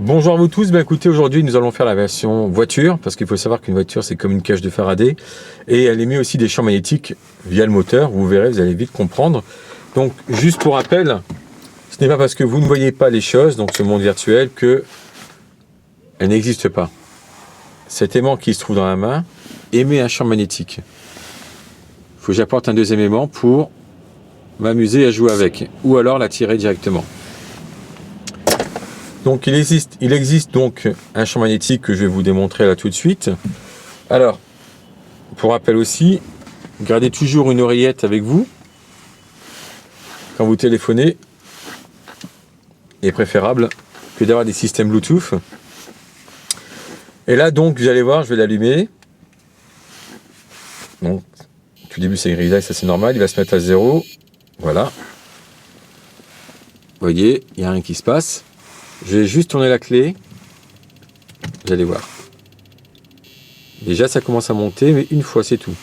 Bonjour à vous tous, écoutez, aujourd'hui nous allons faire la version voiture, parce qu'il faut savoir qu'une voiture c'est comme une cage de Faraday, et elle émet aussi des champs magnétiques via le moteur, vous verrez, vous allez vite comprendre. Donc juste pour rappel, ce n'est pas parce que vous ne voyez pas les choses, donc ce monde virtuel, que elle n'existe pas. Cet aimant qui se trouve dans la main émet un champ magnétique. Il faut que j'apporte un deuxième aimant pour m'amuser à jouer avec, ou alors la tirer directement. Donc il existe donc un champ magnétique que je vais vous démontrer là tout de suite. Alors, pour rappel aussi, gardez toujours une oreillette avec vous quand vous téléphonez. Il est préférable que d'avoir des systèmes Bluetooth. Et là donc vous allez voir, je vais l'allumer. Donc tout début c'est grisé, ça c'est normal, il va se mettre à 0. Voilà. Vous voyez, il n'y a rien qui se passe. Je vais juste tourner la clé. Vous allez voir. Déjà, ça commence à monter, mais une fois, c'est tout.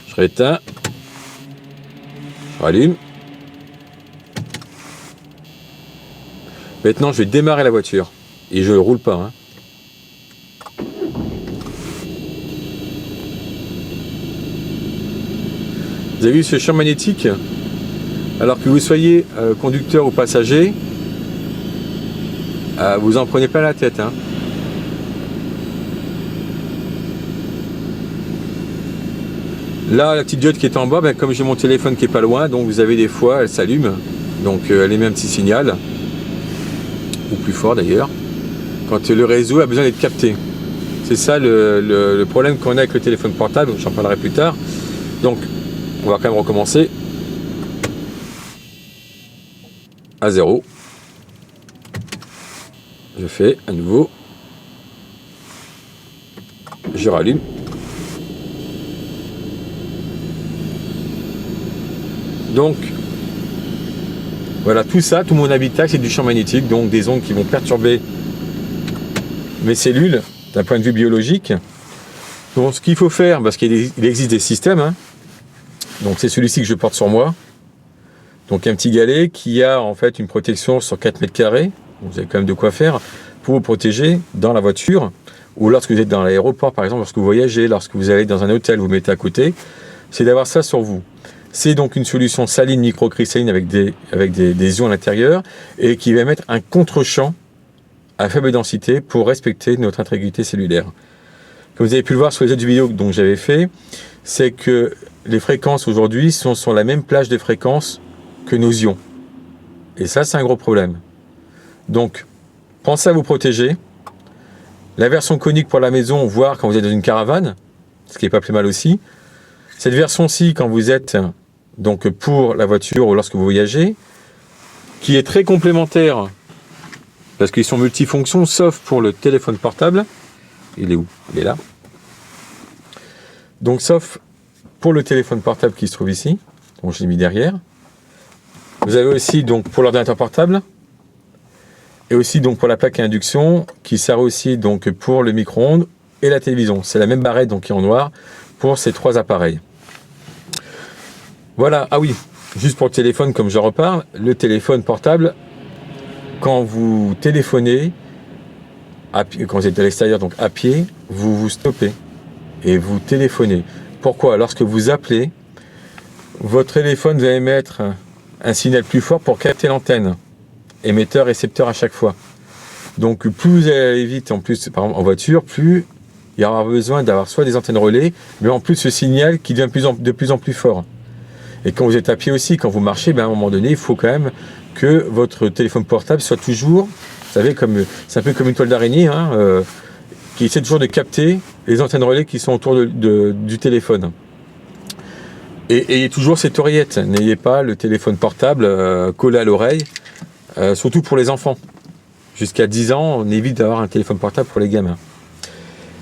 Je rééteins. Je rallume. Maintenant, je vais démarrer la voiture. Et je ne roule pas. Hein. Vous avez vu ce champ magnétique? Alors que vous soyez conducteur ou passager, vous en prenez pas la tête. Hein. Là, la petite diode qui est en bas, comme j'ai mon téléphone qui est pas loin, donc vous avez des fois, elle s'allume. Donc elle émet un petit signal. Ou plus fort d'ailleurs. Quand le réseau a besoin d'être capté. C'est ça le problème qu'on a avec le téléphone portable, j'en parlerai plus tard. Donc, on va quand même recommencer. À 0. Je fais à nouveau, je rallume. Donc, voilà, tout ça, tout mon habitat, c'est du champ magnétique, donc des ondes qui vont perturber mes cellules d'un point de vue biologique. Donc, ce qu'il faut faire, parce qu'il existe des systèmes, hein, donc c'est celui-ci que je porte sur moi. Donc, un petit galet qui a en fait une protection sur 4 mètres carrés. Vous avez quand même de quoi faire pour vous protéger dans la voiture ou lorsque vous êtes dans l'aéroport, par exemple, lorsque vous voyagez, lorsque vous allez dans un hôtel, vous mettez à côté, c'est d'avoir ça sur vous. C'est donc une solution saline microcristalline avec des ions à l'intérieur et qui va mettre un contre-champ à faible densité pour respecter notre intégrité cellulaire. Comme vous avez pu le voir sur les autres vidéos dont j'avais fait, c'est que les fréquences aujourd'hui sont sur la même plage de fréquences que nos ions. Et ça, c'est un gros problème. Donc, pensez à vous protéger. La version conique pour la maison, voire quand vous êtes dans une caravane, ce qui n'est pas plus mal aussi. Cette version-ci, quand vous êtes donc pour la voiture ou lorsque vous voyagez, qui est très complémentaire, parce qu'ils sont multifonctions, sauf pour le téléphone portable. Il est où? Il est là. Donc, sauf pour le téléphone portable qui se trouve ici, donc je l'ai mis derrière. Vous avez aussi donc pour l'ordinateur portable, et aussi donc pour la plaque à induction qui sert aussi donc pour le micro-ondes et la télévision. C'est la même barrette donc qui est en noir pour ces trois appareils. Voilà, ah oui, juste pour le téléphone comme je reparle, le téléphone portable, quand vous téléphonez, quand vous êtes à l'extérieur, donc à pied, vous vous stoppez et vous téléphonez. Pourquoi? Lorsque vous appelez, votre téléphone va émettre un signal plus fort pour capter l'antenne. Émetteur-récepteur à chaque fois. Donc plus vous allez vite, en plus, par exemple en voiture, plus il y aura besoin d'avoir soit des antennes relais, mais en plus ce signal qui devient de plus en plus fort. Et quand vous êtes à pied aussi, quand vous marchez, à un moment donné, il faut quand même que votre téléphone portable soit toujours, vous savez, c'est un peu comme une toile d'araignée, hein, qui essaie toujours de capter les antennes relais qui sont autour du téléphone. Et ayez toujours cette oreillette, n'ayez pas le téléphone portable collé à l'oreille. Surtout pour les enfants. Jusqu'à 10 ans, on évite d'avoir un téléphone portable pour les gamins.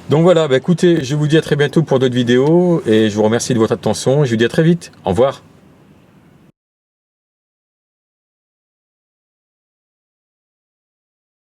Donc voilà, écoutez, je vous dis à très bientôt pour d'autres vidéos et je vous remercie de votre attention et je vous dis à très vite. Au revoir.